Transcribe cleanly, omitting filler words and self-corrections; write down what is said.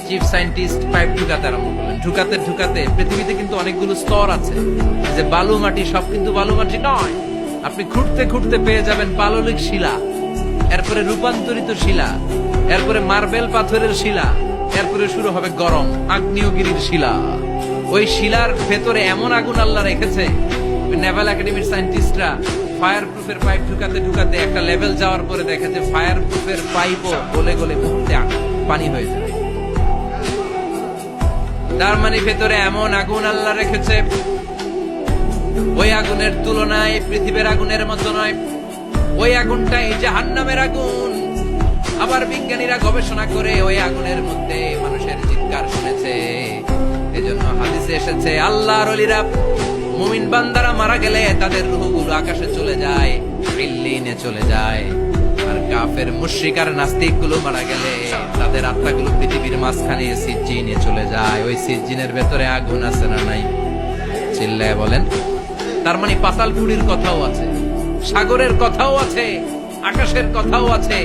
Chief scientist pipe ঢুকাতে আরম্ভ করলেন। ঢুকাতে ঢুকাতে পৃথিবীতে কিন্তু অনেকগুলো স্তর আছে, যে বালু মাটি সব কিন্তু বালু মাটি নয়। আপনি খুঁড়তে খুঁড়তে পেয়ে যাবেন পাললিক শিলা, এরপরে রূপান্তরিত শিলা, এরপরে মার্বেল পাথরের শিলা, এরপরে শুরু হবে গরম আগ্নেয়গিরির শিলা। ওই শিলার ভেতরে এমন আগুন আল্লাহ রেখেছে, নেভাল একাডেমির সায়েন্টিস্টরা ফায়ার প্রুফের পাইপ ঢুকাতে ঢুকাতে একটা লেভেল যাওয়ার পরে দেখে যে ফায়ার প্রুফের পাইপও গলে গলে মুহূর্তে পানি হয়ে যায়। তার মানে ভেতরে এমন আগুন আল্লাহ রেখেছে, ওই আগুনের তুলনায় পৃথিবীর আগুনের মতো নয়। ওই আগুনটাই জাহান্নামের আগুন। আবার বিজ্ঞানীরা গবেষণা করে ওই আগুনের মধ্যে মানুষের চিৎকার শুনেছে। এজন্য হাদিসে এসেছে, আল্লাহর ওলিরা মুমিন বান্দারা মারা গেলে তাদের রূহগুলো আকাশে চলে যায়, ইল্লিনে চলে যায়। আর কাফের মুশরিক আর নাস্তিক গুলো মারা গেলে তাদের আত্মাগুলো পৃথিবীর মাঝখানে সিজ্জিনে চলে যায়। ওই সিজ্জিনের ভেতরে আগুন আছে না নাই? চিল্লায় বলেন। তার মানে পাতালপুরীর কথাও আছে, সাগরের কথাও আছে, আকাশের কথাও আছে।